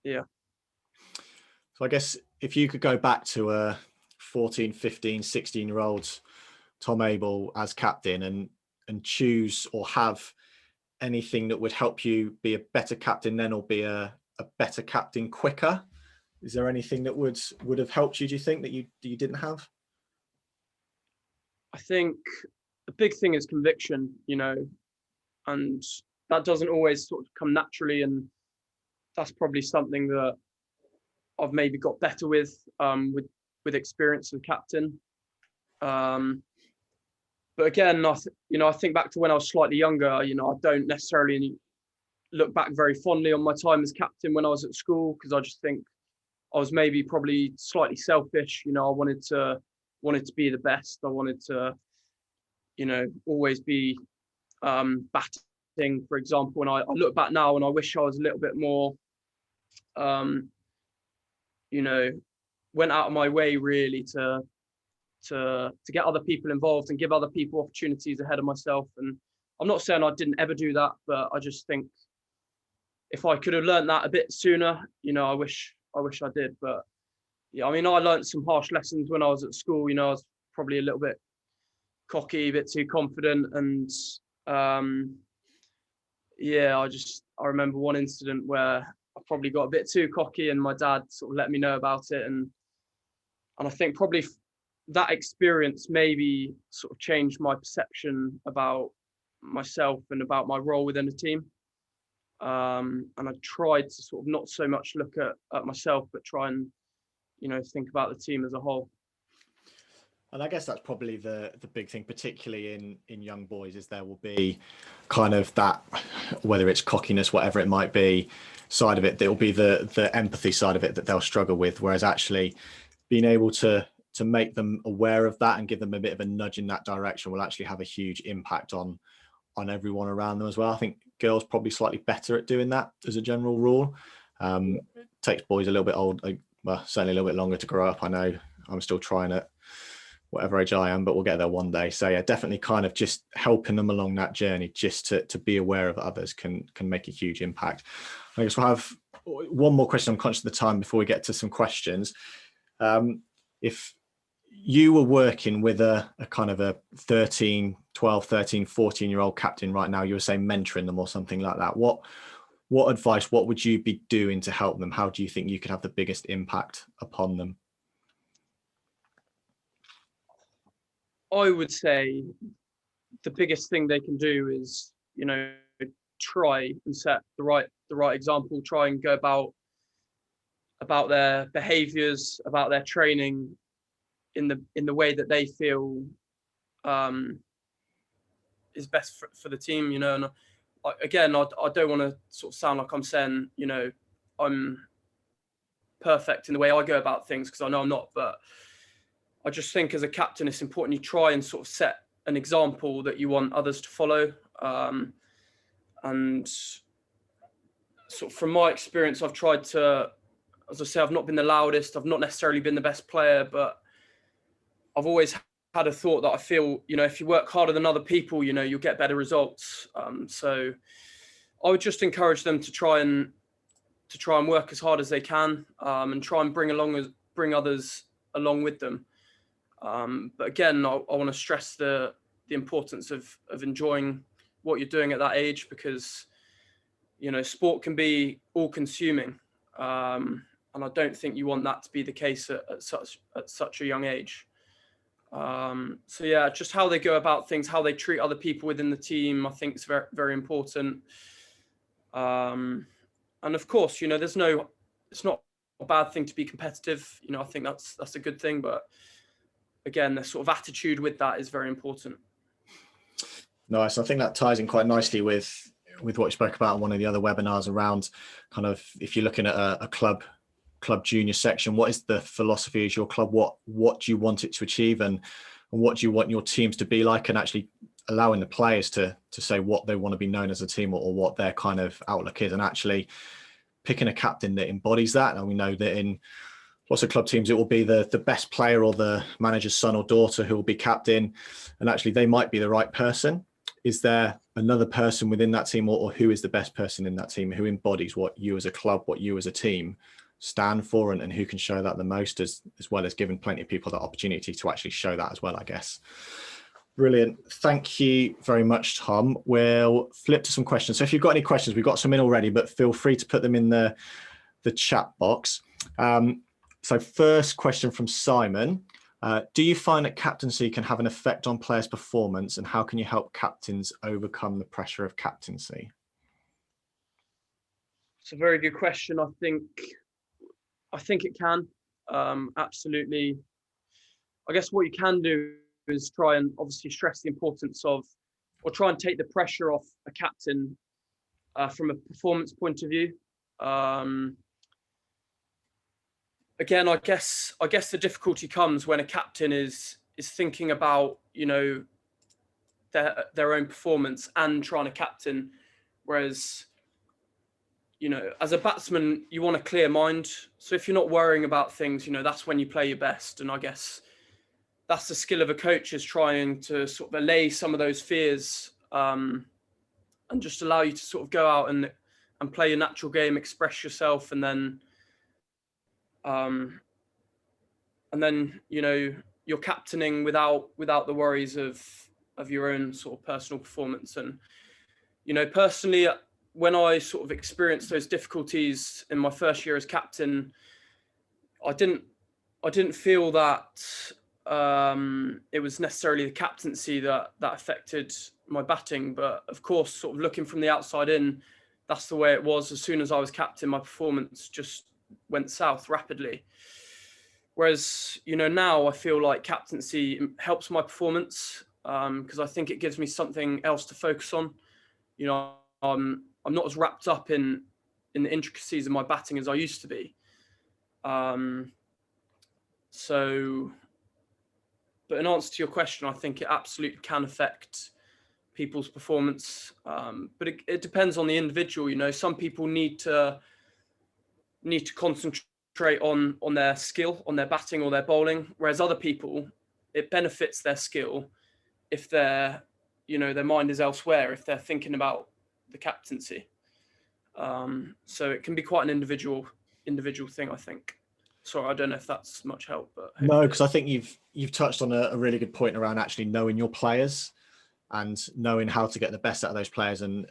Yeah. So I guess if you could go back to a 14, 15, 16-year-old Tom Abell as captain and choose or have anything that would help you be a better captain then, or be a better captain quicker, is there anything that would have helped you, do you think, that you didn't have? I think the big thing is conviction, you know, and that doesn't always sort of come naturally, and that's probably something that I've maybe got better with experience as captain. But again, I think back to when I was slightly younger. You know, I don't necessarily look back very fondly on my time as captain when I was at school, because I just think I was maybe probably slightly selfish. You know, I wanted to be the best. I wanted to, you know, always be batting, for example. And I look back now and I wish I was a little bit more, you know, went out of my way really to get other people involved and give other people opportunities ahead of myself. And I'm not saying I didn't ever do that, but I just think if I could have learned that a bit sooner, you know, I wish I did. But yeah, I mean, I learned some harsh lessons when I was at school. You know, I was probably a little bit cocky, a bit too confident, and yeah, I remember one incident where I probably got a bit too cocky, and my dad sort of let me know about it, and I think probably that experience maybe sort of changed my perception about myself and about my role within a team. And I tried to sort of not so much look at myself, but try and, you know, think about the team as a whole. And I guess that's probably the big thing, particularly in young boys, is there will be kind of that, whether it's cockiness, whatever it might be, side of it, there will be the empathy side of it that they'll struggle with. Whereas actually being able to make them aware of that and give them a bit of a nudge in that direction will actually have a huge impact on everyone around them as well. I think girls probably slightly better at doing that as a general rule. Takes boys a little bit well, certainly a little bit longer to grow up. I know I'm still trying at whatever age I am, but we'll get there one day. So yeah, definitely kind of just helping them along that journey, just to be aware of others can make a huge impact. I guess we'll have one more question. I'm conscious of the time before we get to some questions. If you were working with a kind of a 12, 13, 14-year-old captain right now, you were saying mentoring them or something like that, what advice, what would you be doing to help them? How do you think you could have the biggest impact upon them? I would say the biggest thing they can do is, you know, try and set the right example, try and go about their behaviors, about their training in the way that they feel is best for the team, you know. And again, I don't want to sort of sound like I'm saying, you know, I'm perfect in the way I go about things, because I know I'm not. But I just think as a captain, it's important you try and sort of set an example that you want others to follow. And sort of from my experience, I've tried to, as I say, I've not been the loudest, I've not necessarily been the best player, but I've always had a thought that I feel, you know, if you work harder than other people, you know, you'll get better results. So I would just encourage them to try and work as hard as they can, and try and bring others along with them. But again, I want to stress the importance of enjoying what you're doing at that age, because, you know, sport can be all consuming. And I don't think you want that to be the case at such a young age. So yeah, just how they go about things, how they treat other people within the team, I think is very, very important. And of course, you know, it's not a bad thing to be competitive. You know, I think that's a good thing, but again, the sort of attitude with that is very important. Nice. I think that ties in quite nicely with what you spoke about in one of the other webinars around kind of, if you're looking at a club junior section, what is the philosophy of your club? What do you want it to achieve, and what do you want your teams to be like, and actually allowing the players to say what they want to be known as a team, or what their kind of outlook is, and actually picking a captain that embodies that. And we know that in lots of club teams, it will be the best player or the manager's son or daughter who will be captain, and actually they might be the right person. Is there another person within that team, or who is the best person in that team who embodies what you as a club, what you as a team stand for, and who can show that the most, as well as giving plenty of people that opportunity to actually show that as well, I guess. Brilliant. Thank you very much, Tom. We'll flip to some questions. So if you've got any questions, we've got some in already, but feel free to put them in the chat box. So first question from Simon. Do you find that captaincy can have an effect on players' performance, and how can you help captains overcome the pressure of captaincy? It's a very good question. I think it can, absolutely. I guess what you can do is try and obviously stress the importance of, or try and take the pressure off a captain from a performance point of view. Again, I guess the difficulty comes when a captain is thinking about, you know, their own performance and trying to captain, whereas, you know, as a batsman, you want a clear mind. So if you're not worrying about things, you know, that's when you play your best. And I guess that's the skill of a coach, is trying to sort of allay some of those fears, and just allow you to sort of go out and play your natural game, express yourself, and then you know, you're captaining without the worries of your own sort of personal performance. And, you know, personally, when I sort of experienced those difficulties in my first year as captain, I didn't feel that it was necessarily the captaincy that affected my batting. But of course, sort of looking from the outside in, that's the way it was. As soon as I was captain, my performance just went south rapidly. Whereas, you know, now I feel like captaincy helps my performance, because I think it gives me something else to focus on. You know, I'm not as wrapped up in the intricacies of my batting as I used to be. So, but in answer to your question, I think it absolutely can affect people's performance. But it depends on the individual. You know, some people need to concentrate on their skill, on their batting or their bowling, whereas other people, it benefits their skill if their mind is elsewhere, if they're thinking about the captaincy. So it can be quite an individual thing, I think. Sorry, I don't know if that's much help, but no, because I think you've touched on a really good point around actually knowing your players and knowing how to get the best out of those players, and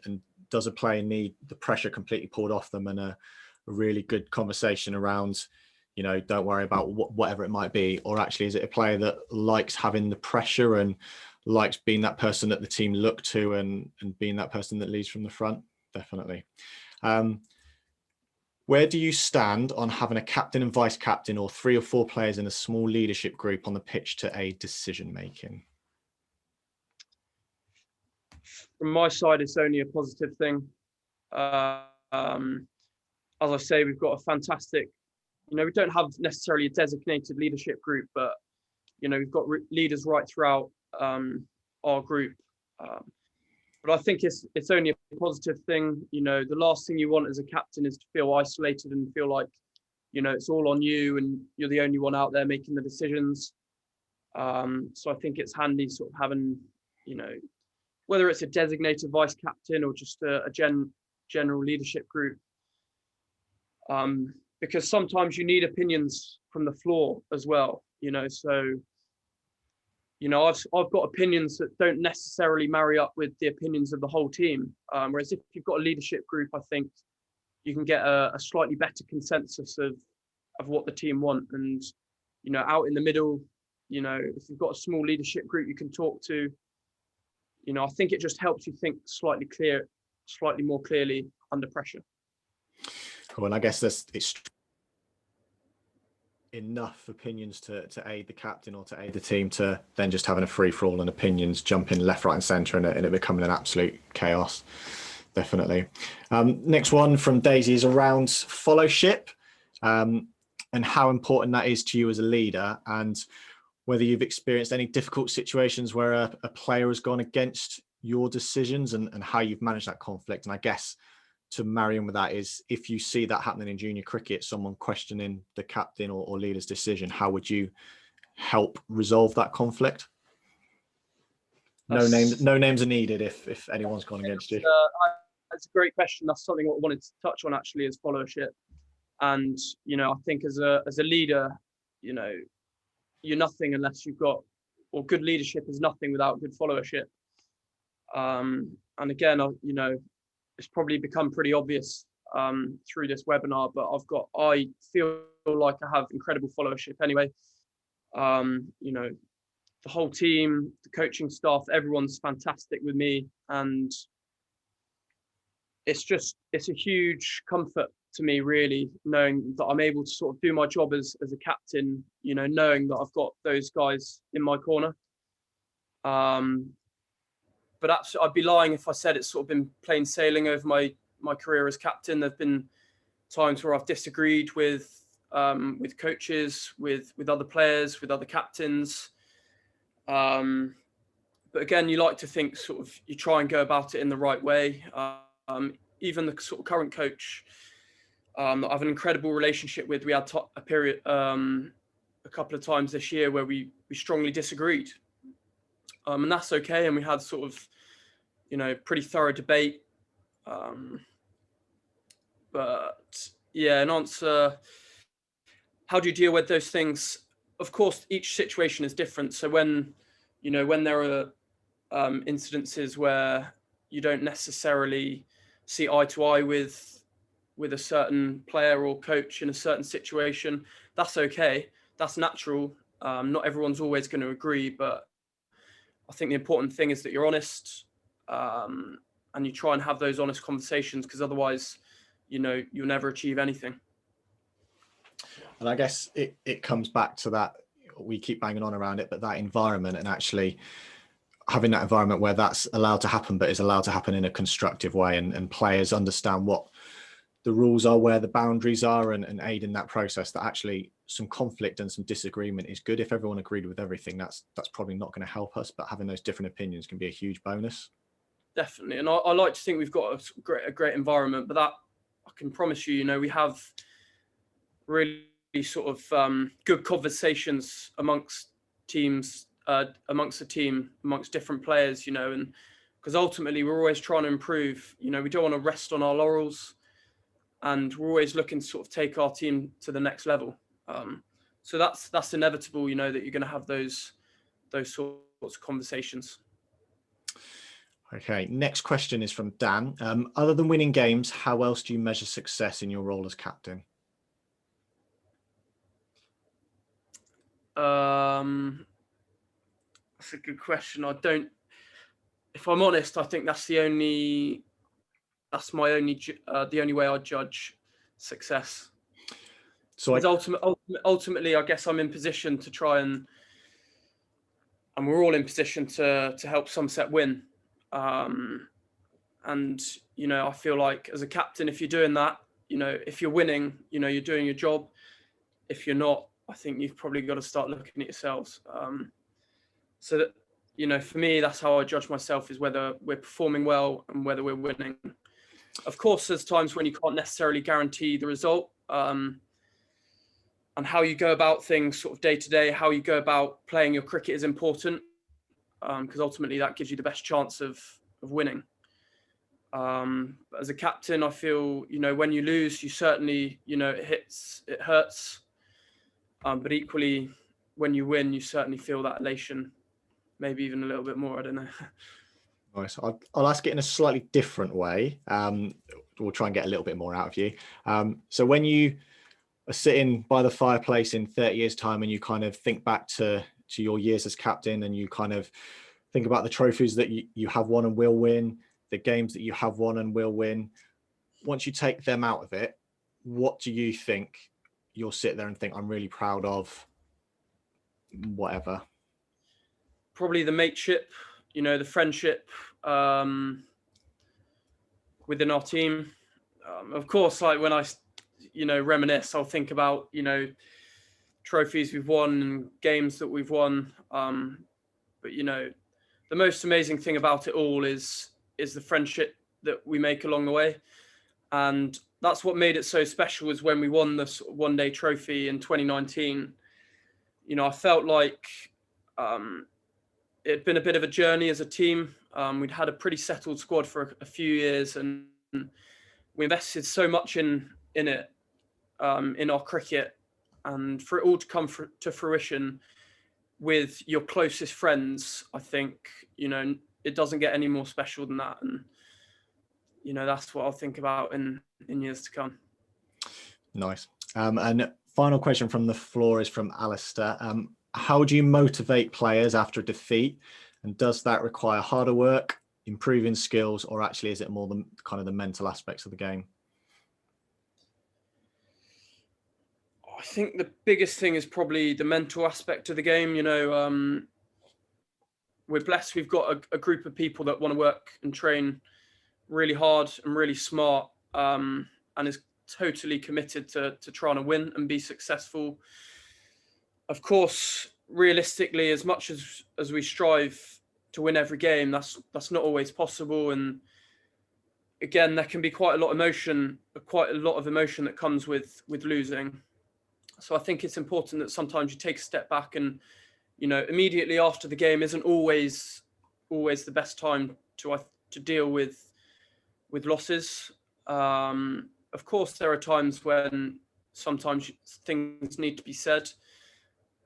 does a player need the pressure completely pulled off them, and a really good conversation around, you know, don't worry about whatever it might be, or actually is it a player that likes having the pressure and likes being that person that the team look to, and being that person that leads from the front? Definitely. Where do you stand on having a captain and vice captain, or 3 or 4 players in a small leadership group on the pitch to aid decision making? From my side, it's only a positive thing. As I say, we've got a fantastic, we don't have necessarily a designated leadership group, but, we've got leaders right throughout our group. But I think it's only a positive thing. The last thing you want as a captain is to feel isolated and feel like, it's all on you and you're the only one out there making the decisions. So I think it's handy sort of having, whether it's a designated vice captain or just a general leadership group. Because sometimes you need opinions from the floor as well, so, I've got opinions that don't necessarily marry up with the opinions of the whole team. Whereas if you've got a leadership group, I think you can get a slightly better consensus of what the team want. And, out in the middle, if you've got a small leadership group you can talk to, I think it just helps you think slightly more clearly under pressure. Cool. And I guess it's enough opinions to aid the captain or to aid the team to then just having a free for all and opinions jumping left, right and centre and it becoming an absolute chaos. Definitely. Next one from Daisy is around followership and how important that is to you as a leader, and whether you've experienced any difficult situations where a player has gone against your decisions and how you've managed that conflict. And I guess to marry in with that is, if you see that happening in junior cricket, someone questioning the captain or leader's decision, how would you help resolve that conflict? No names are needed if anyone's gone against you. That's a great question. That's something I wanted to touch on actually, is followership. And I think as a leader, you're nothing unless you've got, or good leadership is nothing without good followership. And again, it's probably become pretty obvious through this webinar, but I feel like I have incredible followership anyway. The whole team, the coaching staff, everyone's fantastic with me. And it's a huge comfort to me, really, knowing that I'm able to sort of do my job as a captain, knowing that I've got those guys in my corner. But I'd be lying if I said it's sort of been plain sailing over my career as captain. There've been times where I've disagreed with coaches, with other players, with other captains. But again, you like to think sort of you try and go about it in the right way. Even the sort of current coach that I have an incredible relationship with, we had a period a couple of times this year where we strongly disagreed. And that's okay. And we had sort of, pretty thorough debate. But yeah, an answer, how do you deal with those things? Of course, each situation is different. So when there are incidences where you don't necessarily see eye to eye with a certain player or coach in a certain situation, that's okay. That's natural. Not everyone's always going to agree, but I think the important thing is that you're honest, and you try and have those honest conversations, because otherwise, you'll never achieve anything. And I guess it comes back to that, we keep banging on around it, but that environment, and actually having that environment where that's allowed to happen, but is allowed to happen in a constructive way, and players understand what the rules are, where the boundaries are, and aid in that process, that actually some conflict and some disagreement is good. If everyone agreed with everything, that's probably not going to help us, but having those different opinions can be a huge bonus. Definitely. And I like to think we've got a great environment, but that I can promise you, we have really sort of good conversations amongst teams, amongst the team, amongst different players, and because ultimately we're always trying to improve. We don't want to rest on our laurels, and we're always looking to sort of take our team to the next level. So that's inevitable, that you're going to have those sorts of conversations. Okay, next question is from Dan. Other than winning games, how else do you measure success in your role as captain? That's a good question. If I'm honest, I think that's the only way I judge success. So ultimately, I guess I'm in position to try and we're all in position to help Somerset win. And, I feel like as a captain, if you're doing that, if you're winning, you're doing your job. If you're not, I think you've probably got to start looking at yourselves. So that, for me, that's how I judge myself, is whether we're performing well and whether we're winning. Of course, there's times when you can't necessarily guarantee the result. And how you go about things sort of day to day, how you go about playing your cricket is important, because ultimately that gives you the best chance of winning. As a captain, I feel, when you lose, you certainly, it hurts. But equally, when you win, you certainly feel that elation, maybe even a little bit more. I don't know. Nice. I'll ask it in a slightly different way. We'll try and get a little bit more out of you. So when you are sitting by the fireplace in 30 years' time and you kind of think back to your years as captain, and you kind of think about the trophies that you have won and will win, the games that you have won and will win, once you take them out of it, what do you think you'll sit there and think, I'm really proud of whatever? Probably the mateship, the friendship within our team. Of course, like when I, reminisce, I'll think about, trophies we've won and games that we've won. But, the most amazing thing about it all is the friendship that we make along the way. And that's what made it so special, was when we won the one-day trophy in 2019. I felt like it had been a bit of a journey as a team. We'd had a pretty settled squad for a few years, and we invested so much in it, in our cricket, and for it all to come to fruition with your closest friends, I think, it doesn't get any more special than that. And, that's what I'll think about in years to come. Nice. And final question from the floor is from Alistair. How do you motivate players after a defeat? And does that require harder work, improving skills, or actually is it more the kind of the mental aspects of the game? I think the biggest thing is probably the mental aspect of the game. We're blessed. We've got a group of people that want to work and train really hard and really smart, and is totally committed to trying to win and be successful. Of course, realistically, as much as we strive to win every game, that's not always possible. And again, there can be quite a lot of emotion that comes with losing. So I think it's important that sometimes you take a step back, and, immediately after the game isn't always the best time to deal with losses. Of course, there are times when sometimes things need to be said.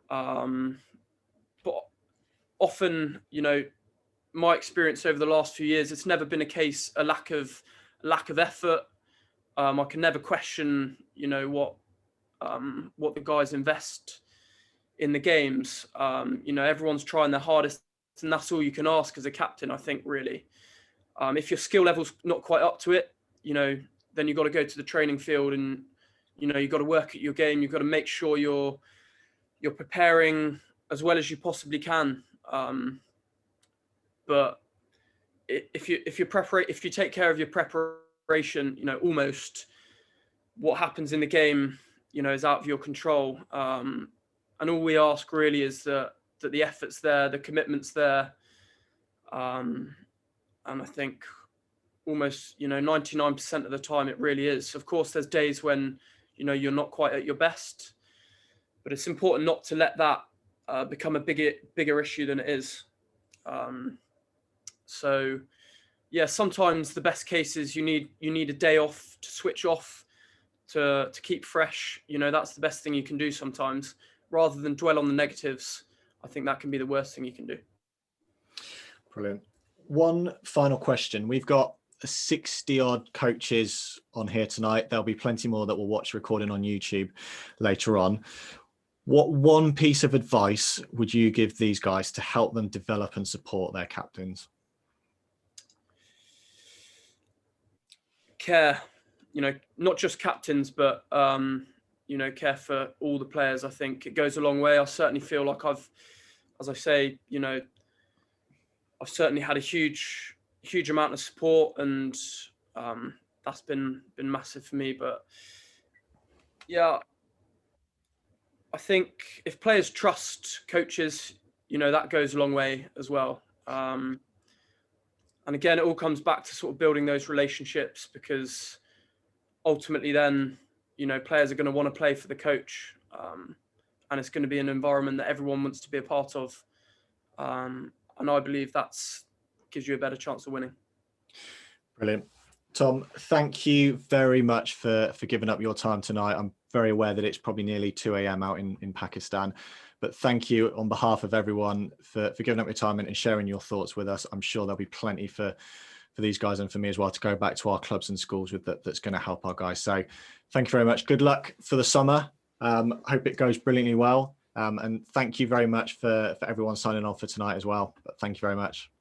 But often, my experience over the last few years, it's never been a lack of effort. I can never question, what the guys invest in the games. Everyone's trying their hardest, and that's all you can ask as a captain, I think, really. If your skill level's not quite up to it, then you've got to go to the training field, and, you've got to work at your game. You've got to make sure you're preparing as well as you possibly can. But if you take care of your preparation, almost what happens in the game, is out of your control. And all we ask really is that the effort's there, the commitment's there. And I think almost, 99% of the time it really is. Of course, there's days when, you're not quite at your best, but it's important not to let that become a bigger issue than it is. So yeah, sometimes the best case is you need a day off to switch off, to keep fresh. That's the best thing you can do sometimes, rather than dwell on the negatives. I think that can be the worst thing you can do. Brilliant. One final question. We've got 60 odd coaches on here tonight. There'll be plenty more that will watch recording on YouTube later on. What one piece of advice would you give these guys to help them develop and support their captains? Care, not just captains, but, care for all the players. I think it goes a long way. I certainly feel like I've certainly had a huge huge amount of support, and that's been massive for me. But yeah, I think if players trust coaches, that goes a long way as well. And again, it all comes back to sort of building those relationships, because ultimately then, players are going to want to play for the coach. And it's going to be an environment that everyone wants to be a part of. And I believe that's gives you a better chance of winning. Brilliant. Tom, thank you very much for giving up your time tonight. I'm very aware that it's probably nearly 2 a.m. out in Pakistan, but thank you on behalf of everyone for giving up your time and sharing your thoughts with us. I'm sure there'll be plenty for these guys and for me as well to go back to our clubs and schools with that's going to help our guys. So thank you very much. Good luck for the summer. Hope it goes brilliantly well. And thank you very much for everyone signing on for tonight as well. But thank you very much.